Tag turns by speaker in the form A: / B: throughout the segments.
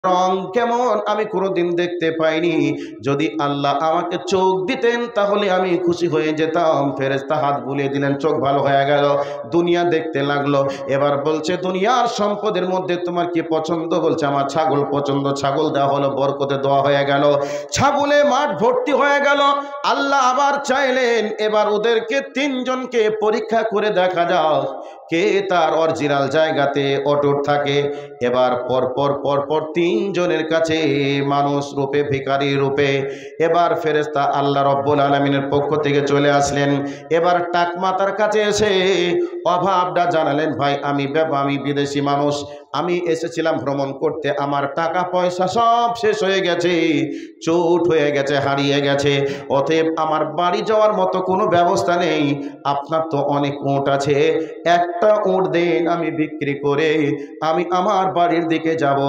A: রং কেমন আমি কোনোদিন দেখতে পাইনি। যদি আল্লাহ আমাকে চোখ দিতেন তাহলে আমি খুশি হয়ে যেতাম। ফেরেশতা হাত বুলিয়ে দিলেন, চোখ ভালো হয়ে গেল, দুনিয়া দেখতে লাগলো। এবার বলছে, দুনিয়ার সম্পদের মধ্যে তোমার কি পছন্দ? বলছে, আমার ছাগল পছন্দ। ছাগল দেওয়া হলো, বরকতে দেওয়া হয়ে গেল, ছাগলে মাঠ ভর্তি হয়ে গেল। আল্লাহ আবার চাইলেন এবার ওদেরকে তিনজনকে পরীক্ষা করে দেখা যাক কে তার অরিজিনাল জায়গাতে অটুট থাকে। এবার পরপর তিনজনের কাছে মানুষ রূপে, ভিখারি রূপে এবার ফেরেশতা আল্লাহ রব্বুল আলামিনের পক্ষ থেকে চলে আসলেন। এবার টাকমাতার কাছে এসে অভাবটা জানালেন, ভাই আমি বিদেশি মানুষ, আমি এসেছিলাম ভ্রমণ করতে, আমার টাকা পয়সা সব শেষ হয়ে গেছে, চুট হয়ে গেছে, হারিয়ে গেছে, অতএব আমার বাড়ি যাওয়ার মতো কোনো ব্যবস্থা নেই। আপনার তো অনেক উট আছে, একটা উট দেন, আমি বিক্রি করে আমি আমার বাড়ির দিকে যাব।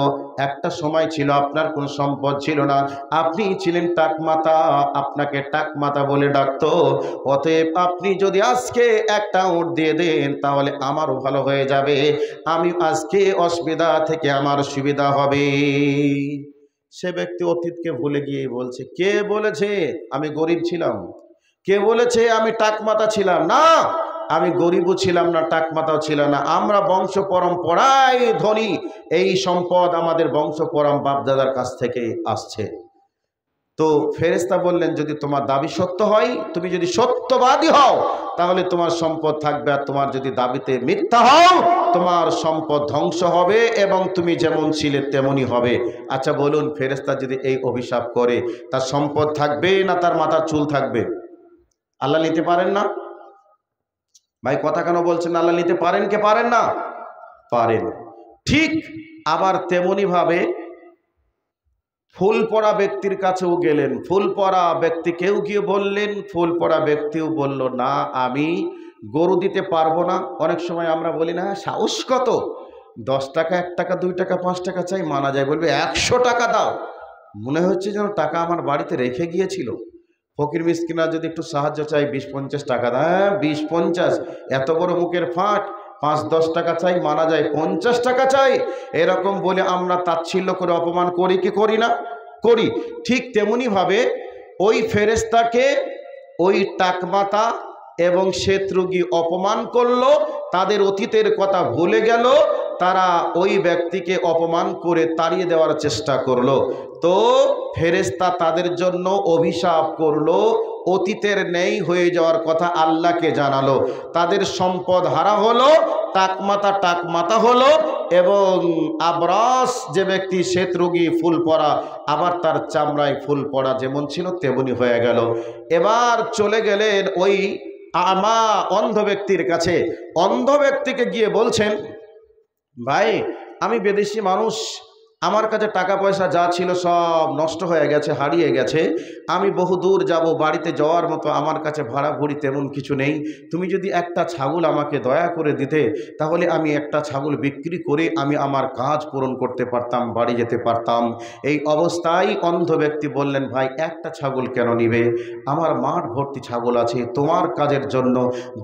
A: একটা সময় ছিল আপনার কোনো সম্পদ ছিল না, আপনি ছিলেন টাকমাতা, আপনাকে টাকমাতা বলে ডাকতো। অতএব আপনি যদি আজকে একটা উট দিয়ে দেন তাহলে আমারও ভালো হয়ে যাবে, আমি আজকে অসুবিধা থেকে আমার সুবিধা হবে। সে ব্যক্তি অতীতকে ভুলে গিয়ে বলছে, কে বলেছে আমি গরিব ছিলাম? কে বলেছে আমি টাকমাতা ছিলাম? না, আমি গরিবও ছিলাম না, টাকমাতাও ছিলাম না, আমরা বংশ পরম্পরায় ধনী, এই সম্পদ আমাদের বংশ বাপদাদার কাছ থেকে আসছে। তো ফেরেশতা বললেন, যদি তোমার দাবি সত্য হয়, তুমি যদি সত্যবাদী হও তাহলে তোমার সম্পদ থাকবে, আর তোমার যদি দাবিতে মিথ্যা হও তোমার সম্পদ ধ্বংস হবে এবং তুমি যেমন ছিলে তেমনই হবে। আচ্ছা বলুন, ফেরেশতা যদি এই অভিশাপ করে, তার সম্পদ থাকবে না তার মাথার চুল থাকবে? আল্লাহ নিতে পারেন না? ভাই কথা কেন বলছেন? আল্লাহ নিতে পারেন কে পারেন না? পারেন। ঠিক আবার তেমনি ভাবে ফুল পরা ব্যক্তির কাছেও গেলেন, ফুল পরা ব্যক্তিকেও গিয়ে বললেন, ফুল পরা ব্যক্তিও বলল, না আমি গরু দিতে পারবো না। অনেক সময় আমরা বলি না, সাহস কত, 10 টাকা, 1 টাকা, 2 টাকা, 5 টাকা চাই, মানা যায়। বলবে 100 টাকা দাও, মনে হচ্ছে যেন টাকা আমার বাড়িতে রেখে গিয়েছিল। ফকির মিসকিনরা যদি একটু সাহায্য চাই, 20-50 টাকা দাও, হ্যাঁ 20-50, এত বড় মুখের ফাট, 5-10 টাকা চাই, মানা যায়, 50 টাকা চাই, এরকম বলে আমরা তাচ্ছিল্য করে অপমান করি কি করি না? করি। ঠিক তেমনি ভাবে ওই ফেরেশতাকে ওই টাকমাতা এবং শ্বেতরোগী অপমান করলো, তাদের অতীতের কথা ভুলে গেল, তারা ওই ব্যক্তিকে অপমান করে তাড়িয়ে দেওয়ার চেষ্টা করলো। তো ফেরেশতা তাদের জন্য অভিশাপ করলো, অতীতের নেই হয়ে যাওয়ার কথা আল্লাহকে জানালো, তাদের সম্পদ হারা হলো, টাকমাতা হলো, এবং আবরাস যে ব্যক্তি শ্বেতরোগী ফুল পরা, আবার তার চামড়ায় ফুল পড়া যেমন ছিল তেমনি হয়ে গেল। এবার চলে গেলেন ওই আমা অন্ধ ব্যক্তির কাছে। অন্ধ ব্যক্তিকে গিয়ে বলছেন, ভাই আমি বিদেশি মানুষ, আমার কাছে টাকা পয়সা যা ছিল সব নষ্ট হয়ে গেছে, হারিয়ে গেছে, আমি বহু দূর যাব, বাড়িতে যাওয়ার মতো আমার কাছে ভাড়া ভুড়ি তেমন কিছু নেই, তুমি যদি একটা ছাগল আমাকে দয়া করে দিতে তাহলে আমি একটা ছাগল বিক্রি করে আমি আমার কাজ পূরণ করতে পারতাম, বাড়ি যেতে পারতাম। এই অবস্থায় অন্ধ ব্যক্তি বললেন, ভাই একটা ছাগল কেন নিবে, আমার মাঠ ভর্তি ছাগল আছে, তোমার কাজের জন্য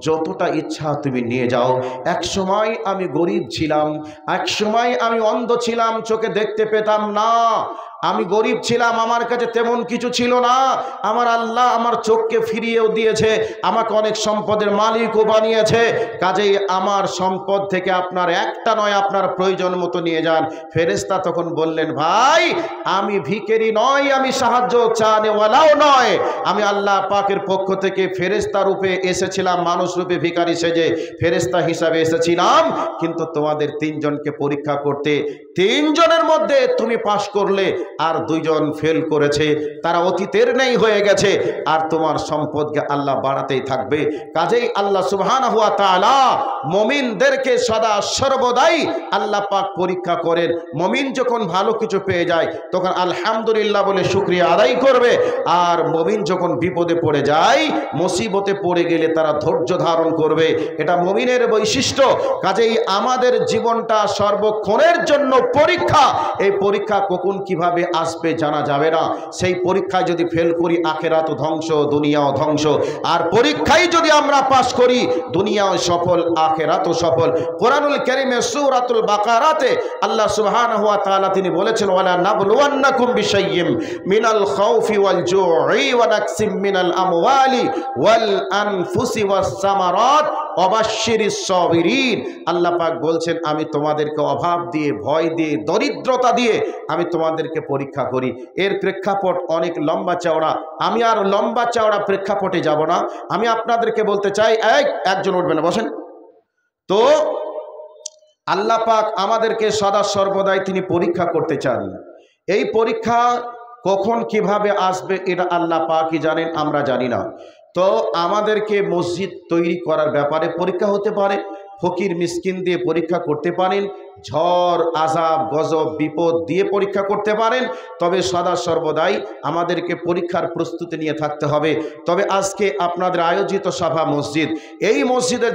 A: যতটা ইচ্ছা তুমি নিয়ে যাও। এক সময় আমি গরিব ছিলাম, এক সময় আমি অন্ধ ছিলাম, চোখে দেখতে পেতাম না, আমি গরিব ছিলাম, আমার কাছে তেমন কিছু ছিল না, আমার আল্লাহ আমার চোখকে ফিরিয়েও দিয়েছে, আমাকে অনেক সম্পদের মালিকও বানিয়েছে, কাজেই আমার সম্পদ থেকে আপনার একটা নয়, আপনার প্রয়োজন মতো নিয়ে যান। ফেরেশতা তখন বললেন, ভাই আমি ভিখারি নয়, আমি সাহায্য চানেওয়ালাও নয়, আমি আল্লাহ পাকের পক্ষ থেকে ফেরেশতা রূপে এসেছিলাম, মানুষ রূপে ভিখারি সেজে ফেরেশতা হিসাবে এসেছিলাম, কিন্তু তোমাদের তিনজনকে পরীক্ষা করতে, তিনজনের মধ্যে তুমি পাশ করলে আর দুইজন ফেল করেছে, তারা অতীতের নেই হয়ে গেছে, আর তোমার সম্পদকে আল্লাহ বাড়াতেই থাকবে। কাজেই আল্লাহ সুবহানাহু ওয়া তাআলা মুমিনদেরকে সদা সর্বদাই আল্লাহ পাক পরীক্ষা করেন। মুমিন যখন ভালো কিছু পেয়ে যায় তখন আলহামদুলিল্লাহ বলে শুকরিয়া আদায় করবে, আর মুমিন যখন বিপদে পড়ে যায়, মুসিবতে পড়ে গেলে তারা ধৈর্য ধারণ করবে, এটা মুমিনের বৈশিষ্ট্য। কাজেই আমাদের জীবনটা সর্বক্ষণের জন্য পরীক্ষা, এই পরীক্ষা কখন কিভাবে আসবে জানা যাবে না। সেই পরীক্ষায় যদি ফেল করি আখেরাতও ধ্বংস, দুনিয়াও ধ্বংস। আর পরীক্ষায় যদি আমরা পাশ করি দুনিয়াও সফল, আখেরাতও সফল। কোরআনুল কারীমে সূরাতুল বাকারাতে আল্লাহ সুবহানাহু ওয়া তাআলা তিনি বলেছেন, ওয়ালা নাবলুওয়ান্নাকুম বিশাইয়্যিম মিনাল খাউফি ওয়াল জু'i ওয়া নাকসিম মিনাল আমওয়ালি ওয়াল আনফুসি ওয়াস সামারাত ওয়াবাশশিরিস সাবিরিন। আল্লাহ পাক বলছেন, আমি তোমাদেরকে অভাব দিয়ে, ভয় দিয়ে, দরিদ্রতা দিয়ে আমি তোমাদেরকে পরীক্ষা করি। এর প্রেক্ষাপট অনেক লম্বা চওড়া, আমি আর লম্বা চওড়া প্রেক্ষাপটে যাব না। আমি আপনাদেরকে বলতে চাই, একজন উঠবে না, বসেন তো। আল্লাহ পাক আমাদেরকে সদা সর্বদাই তিনি পরীক্ষা করতে চান। এই পরীক্ষা কখন কিভাবে আসবে এটা আল্লাহ পাকই জানেন, আমরা জানি না। তো আমাদেরকে মসজিদ তৈরি করার ব্যাপারে পরীক্ষা হতে পারে, ফকির মিসকিন দিয়ে পরীক্ষা করতে পারেন, ঝড় আযাব গজব বিপদ দিয়ে পরীক্ষা করতে পারেন। তবে সদা সর্বদাই আমাদেরকে পরীক্ষার প্রস্তুতি নিয়ে থাকতে হবে। তবে আজকে আপনাদের আয়োজিত সভা মসজিদ, এই মসজিদের